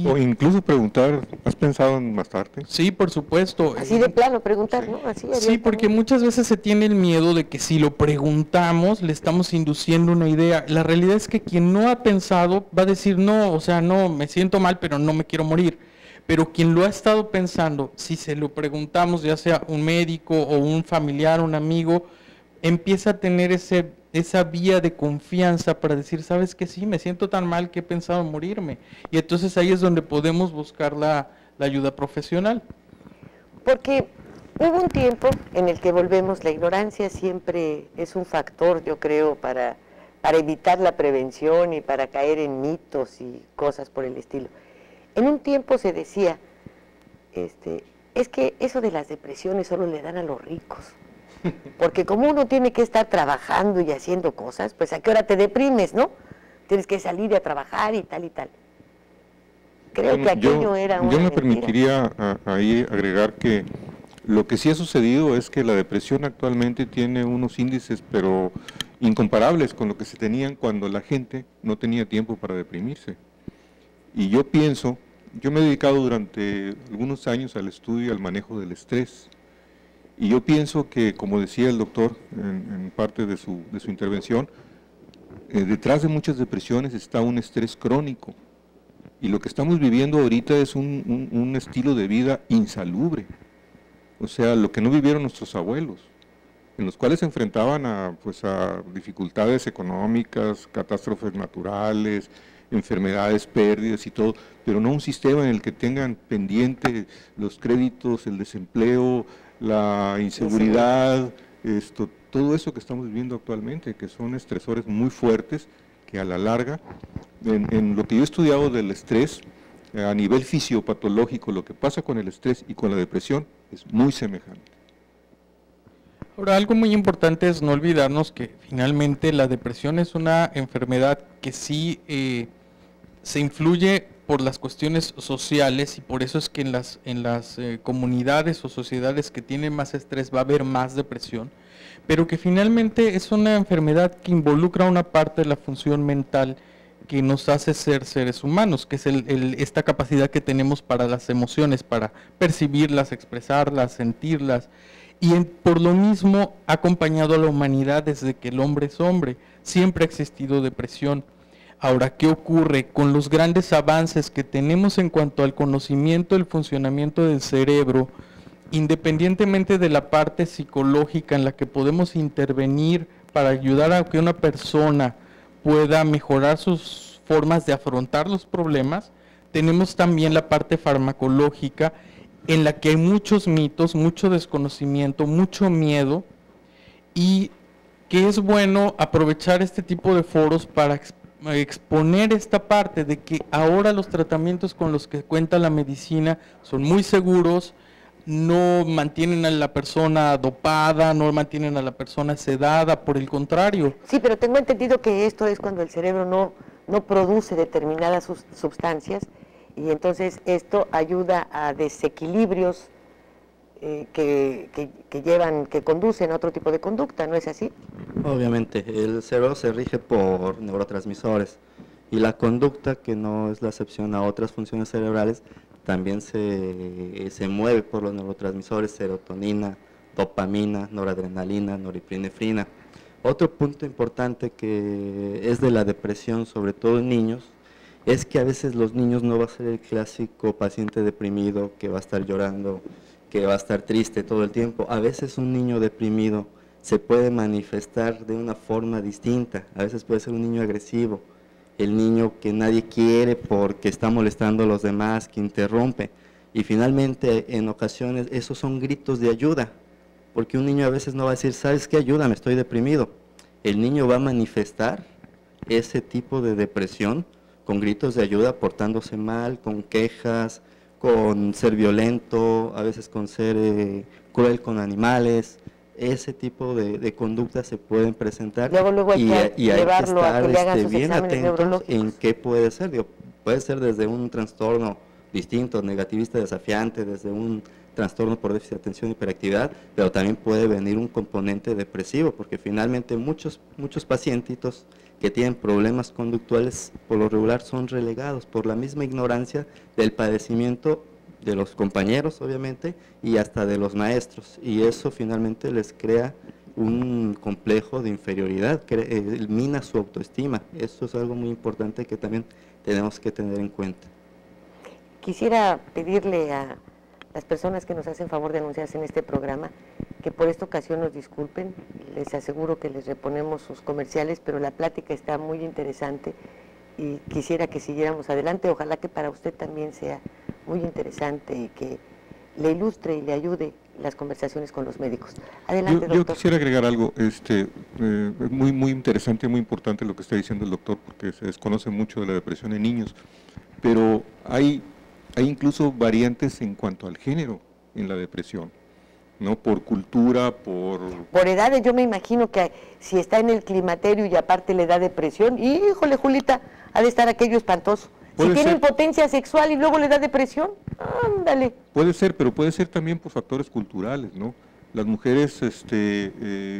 O incluso preguntar, ¿has pensado en matarte? Sí, por supuesto. Así de plano preguntar, ¿no? Así sí, porque muchas veces se tiene el miedo de que si lo preguntamos le estamos induciendo una idea. La realidad es que quien no ha pensado va a decir no, o sea, no, me siento mal, pero no me quiero morir. Pero quien lo ha estado pensando, si se lo preguntamos, ya sea un médico o un familiar, un amigo, empieza a tener esa vía de confianza para decir, ¿sabes qué? Sí, me siento tan mal que he pensado en morirme. Y entonces ahí es donde podemos buscar la ayuda profesional. Porque hubo un tiempo en el que volvemos, la ignorancia siempre es un factor, yo creo, para evitar la prevención y para caer en mitos y cosas por el estilo. En un tiempo se decía, es que eso de las depresiones solo le dan a los ricos. Porque como uno tiene que estar trabajando y haciendo cosas, pues a qué hora te deprimes, ¿no? Tienes que salir a trabajar y tal y tal. Creo que aquello era una Yo me mentira. permitiría ahí agregar que lo que sí ha sucedido es que la depresión actualmente tiene unos índices, pero incomparables con lo que se tenían cuando la gente no tenía tiempo para deprimirse. Y yo pienso, yo me he dedicado durante algunos años al estudio y al manejo del estrés. Y yo pienso que, como decía el doctor en parte de su intervención, detrás de muchas depresiones está un estrés crónico. Y lo que estamos viviendo ahorita es un estilo de vida insalubre. O sea, lo que no vivieron nuestros abuelos, en los cuales se enfrentaban a dificultades económicas, catástrofes naturales, enfermedades, pérdidas y todo, pero no un sistema en el que tengan pendiente los créditos, el desempleo, la inseguridad, todo eso que estamos viviendo actualmente, que son estresores muy fuertes, que a la larga, en lo que yo he estudiado del estrés, a nivel fisiopatológico, lo que pasa con el estrés y con la depresión es muy semejante. Ahora, algo muy importante es no olvidarnos que finalmente la depresión es una enfermedad que sí se influye por las cuestiones sociales, y por eso es que en las comunidades o sociedades que tienen más estrés va a haber más depresión, pero que finalmente es una enfermedad que involucra una parte de la función mental que nos hace ser seres humanos, que es esta capacidad que tenemos para las emociones, para percibirlas, expresarlas, sentirlas, y por lo mismo ha acompañado a la humanidad desde que el hombre es hombre. Siempre ha existido depresión. Ahora, ¿qué ocurre? Con los grandes avances que tenemos en cuanto al conocimiento del funcionamiento del cerebro, independientemente de la parte psicológica en la que podemos intervenir para ayudar a que una persona pueda mejorar sus formas de afrontar los problemas, tenemos también la parte farmacológica en la que hay muchos mitos, mucho desconocimiento, mucho miedo, y que es bueno aprovechar este tipo de foros para exponer esta parte de que ahora los tratamientos con los que cuenta la medicina son muy seguros, no mantienen a la persona dopada, no mantienen a la persona sedada, por el contrario. Sí, pero tengo entendido que esto es cuando el cerebro no produce determinadas sustancias y entonces esto ayuda a desequilibrios que conducen a otro tipo de conducta, ¿no es así? Obviamente, el cerebro se rige por neurotransmisores y la conducta, que no es la excepción a otras funciones cerebrales, también se mueve por los neurotransmisores serotonina, dopamina, noradrenalina, norepinefrina. Otro punto importante que es de la depresión, sobre todo en niños, es que a veces los niños no va a ser el clásico paciente deprimido que va a estar llorando, que va a estar triste todo el tiempo. A veces un niño deprimido se puede manifestar de una forma distinta. A veces puede ser un niño agresivo, el niño que nadie quiere porque está molestando a los demás, que interrumpe. Y finalmente, en ocasiones, esos son gritos de ayuda, porque un niño a veces no va a decir, ¿sabes qué? Ayúdame, estoy deprimido. El niño va a manifestar ese tipo de depresión con gritos de ayuda, portándose mal, con quejas, con ser violento, a veces con ser cruel con animales. Ese tipo de conductas se pueden presentar. Luego hay que llevarlo a que le hagan sus bien exámenes atentos neurológicos. en qué puede ser. Puede ser desde un trastorno distinto, negativista, desafiante, desde un trastorno por déficit de atención y hiperactividad, pero también puede venir un componente depresivo, porque finalmente muchos pacientitos que tienen problemas conductuales por lo regular son relegados por la misma ignorancia del padecimiento de los compañeros, obviamente, y hasta de los maestros, y eso finalmente les crea un complejo de inferioridad, mina su autoestima. Eso es algo muy importante que también tenemos que tener en cuenta. Quisiera pedirle a las personas que nos hacen favor de anunciarse en este programa que por esta ocasión nos disculpen, les aseguro que les reponemos sus comerciales, pero la plática está muy interesante y quisiera que siguiéramos adelante. Ojalá que para usted también sea muy interesante y que le ilustre y le ayude las conversaciones con los médicos. Adelante, doctor. Yo quisiera agregar algo, muy interesante, muy importante lo que está diciendo el doctor, porque se desconoce mucho de la depresión en niños, pero hay incluso variantes en cuanto al género en la depresión, ¿no? Por cultura, por edades. Yo me imagino que si está en el climaterio y aparte le da depresión, híjole, Julita, ha de estar aquello espantoso. Si tiene impotencia sexual y luego le da depresión, ándale. Puede ser, pero puede ser también por factores culturales, ¿no? Las mujeres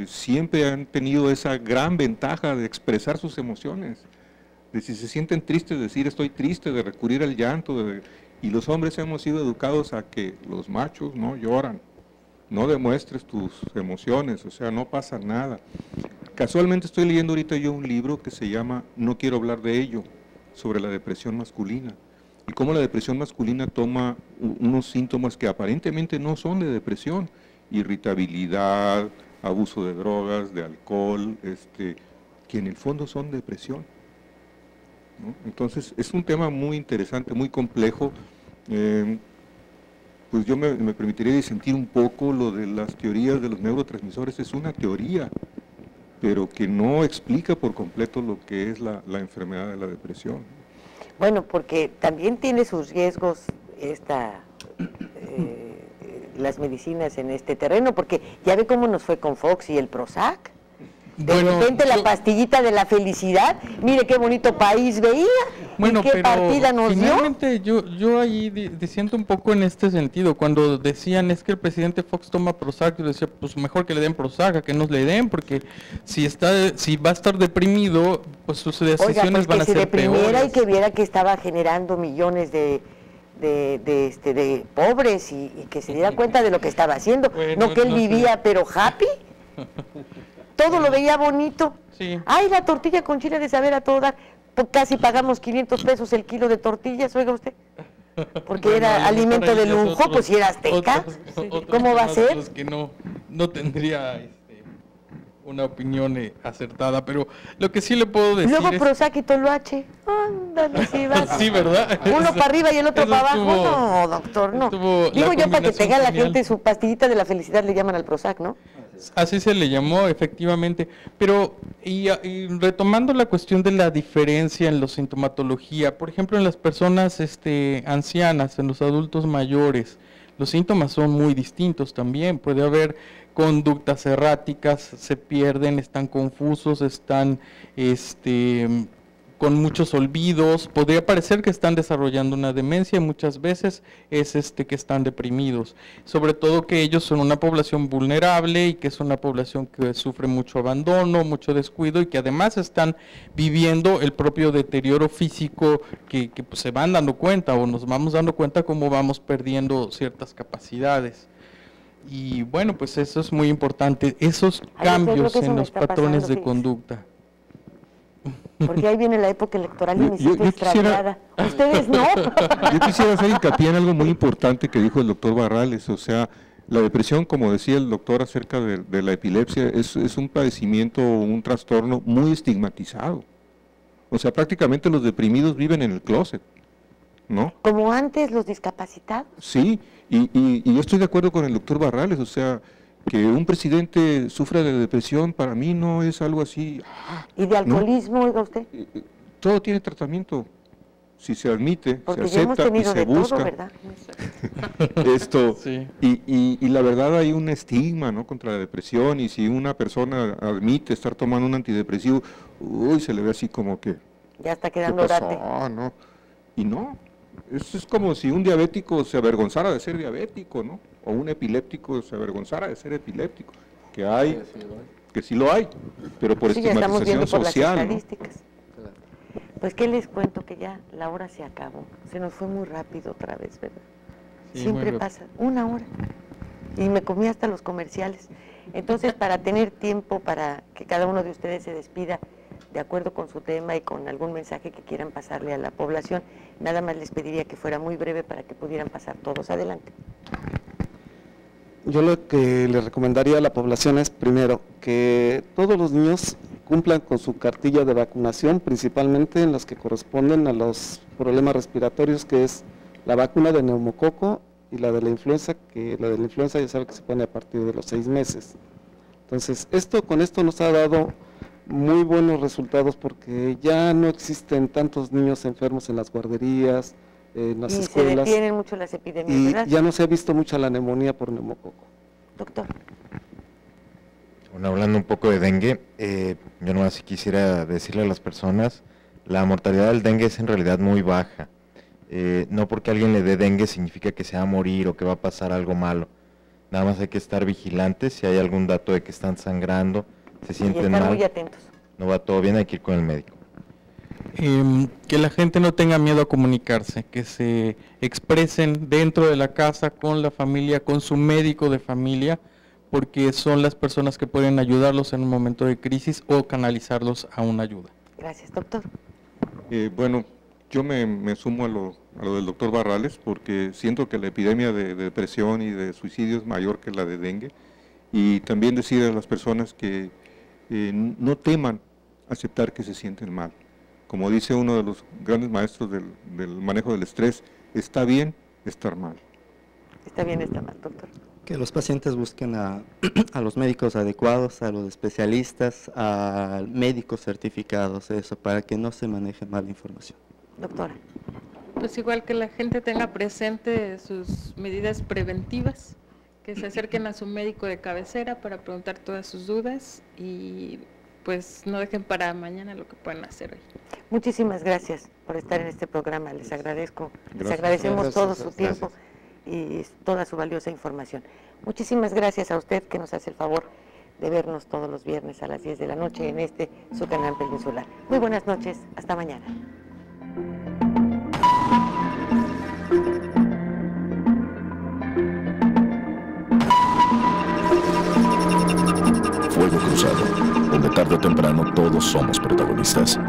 siempre han tenido esa gran ventaja de expresar sus emociones, de si se sienten tristes, decir estoy triste, de recurrir al llanto, y los hombres hemos sido educados a que los machos no lloran, no demuestres tus emociones, o sea, no pasa nada. Casualmente estoy leyendo ahorita yo un libro que se llama No quiero hablar de ello, sobre la depresión masculina, y cómo la depresión masculina toma unos síntomas que aparentemente no son de depresión, irritabilidad, abuso de drogas, de alcohol, que en el fondo son depresión, ¿no? Entonces es un tema muy interesante, muy complejo. Pues yo me permitiría disentir un poco. Lo de las teorías de los neurotransmisores es una teoría, pero que no explica por completo lo que es la enfermedad de la depresión. Bueno, porque también tiene sus riesgos las medicinas en este terreno, porque ya ve cómo nos fue con Fox y el Prozac. De repente la pastillita de la felicidad, mire qué bonito país veía, bueno, y qué partida nos finalmente dio. Yo ahí disiento un poco en este sentido. Cuando decían es que el presidente Fox toma Prozac, yo decía, pues mejor que le den Prozac, a que nos le den, porque si va a estar deprimido, pues sus decisiones van a ser peores. Y que viera que estaba generando millones de pobres y que se diera cuenta de lo que estaba haciendo, no que él vivía pero happy. Todo lo veía bonito. Sí. Ay, la tortilla con chile de saber a todo dar. Casi pagamos 500 pesos el kilo de tortillas, oiga usted. Porque era alimento de lujo, pues si era azteca. ¿Cómo va a ser? Que no tendría una opinión acertada, pero lo que sí le puedo decir luego es... Prozac y Toloache. Ándale, si vas. Sí, ¿verdad? Uno para arriba y el otro para abajo. No, doctor, no. Digo yo, para que tenga la gente su pastillita de la felicidad, le llaman al Prozac, ¿no? Así se le llamó, efectivamente, pero y retomando la cuestión de la diferencia en la sintomatología, por ejemplo, en las personas ancianas, en los adultos mayores, los síntomas son muy distintos también. Puede haber conductas erráticas, se pierden, están confusos, están con muchos olvidos, podría parecer que están desarrollando una demencia, y muchas veces es que están deprimidos, sobre todo que ellos son una población vulnerable y que es una población que sufre mucho abandono, mucho descuido, y que además están viviendo el propio deterioro físico que pues, se van dando cuenta, o nos vamos dando cuenta cómo vamos perdiendo ciertas capacidades. Y bueno, pues eso es muy importante, esos cambios en los patrones de conducta. Porque ahí viene la época electoral y me siento extraviada. Ustedes no. Yo quisiera hacer hincapié en algo muy importante que dijo el doctor Barrales, o sea, la depresión, como decía el doctor acerca de la epilepsia, es un padecimiento, un trastorno muy estigmatizado. O sea, prácticamente los deprimidos viven en el closet, ¿no? Como antes los discapacitados. Sí, y yo estoy de acuerdo con el doctor Barrales, o sea, que un presidente sufra de depresión para mí no es algo así. ¿Y de alcoholismo, oiga usted? Todo tiene tratamiento, si se admite, porque se acepta y se busca. Todo, ¿verdad? Sí. Y la verdad hay un estigma, ¿no?, contra la depresión, y si una persona admite estar tomando un antidepresivo, uy, se le ve así como que... Ya está quedando orate. ¿No? Y no, eso es como si un diabético se avergonzara de ser diabético, ¿no? O un epiléptico se avergonzara de ser epiléptico, que hay, que sí lo hay, pero por estigmatización social, ¿no? Pues qué les cuento, que ya la hora se acabó, se nos fue muy rápido otra vez, ¿verdad? Sí, siempre pasa una hora, y me comí hasta los comerciales. Entonces, para tener tiempo para que cada uno de ustedes se despida de acuerdo con su tema y con algún mensaje que quieran pasarle a la población, nada más les pediría que fuera muy breve para que pudieran pasar todos. Adelante. Yo lo que le recomendaría a la población es, primero, que todos los niños cumplan con su cartilla de vacunación, principalmente en las que corresponden a los problemas respiratorios, que es la vacuna de neumococo y la de la influenza, que la de la influenza ya sabe que se pone a partir de los 6 meses. Entonces, con esto nos ha dado muy buenos resultados, porque ya no existen tantos niños enfermos en las guarderías, en las escuelas. Se detienen mucho las epidemias, y ¿verdad? ya no se ha visto mucha la neumonía por neumococo. Doctor. Bueno, hablando un poco de dengue, yo nomás quisiera decirle a las personas, la mortalidad del dengue es en realidad muy baja. No porque alguien le dé dengue significa que se va a morir o que va a pasar algo malo. Nada más hay que estar vigilantes, si hay algún dato de que están sangrando, se sienten mal, muy atentos. No va todo bien, hay que ir con el médico. Que la gente no tenga miedo a comunicarse, que se expresen dentro de la casa, con la familia, con su médico de familia, porque son las personas que pueden ayudarlos en un momento de crisis o canalizarlos a una ayuda. Gracias, doctor. Bueno, yo me sumo a lo del doctor Barrales, porque siento que la epidemia de depresión y de suicidio es mayor que la de dengue, y también decir a las personas que no teman aceptar que se sienten mal. Como dice uno de los grandes maestros del manejo del estrés, está bien estar mal. Está bien estar mal, doctor. Que los pacientes busquen a los médicos adecuados, a los especialistas, a médicos certificados, eso, para que no se maneje mala información. Doctora. Pues igual que la gente tenga presente sus medidas preventivas, que se acerquen a su médico de cabecera para preguntar todas sus dudas y pues no dejen para mañana lo que pueden hacer hoy. Muchísimas gracias por estar en este programa, les agradezco, les Gracias. agradecemos todo su Gracias. tiempo y toda su valiosa información. Muchísimas gracias a usted que nos hace el favor de vernos todos los viernes a las 10 de la noche en su canal peninsular. Muy buenas noches, hasta mañana. Fuego Cruzado, donde tarde o temprano todos somos protagonistas.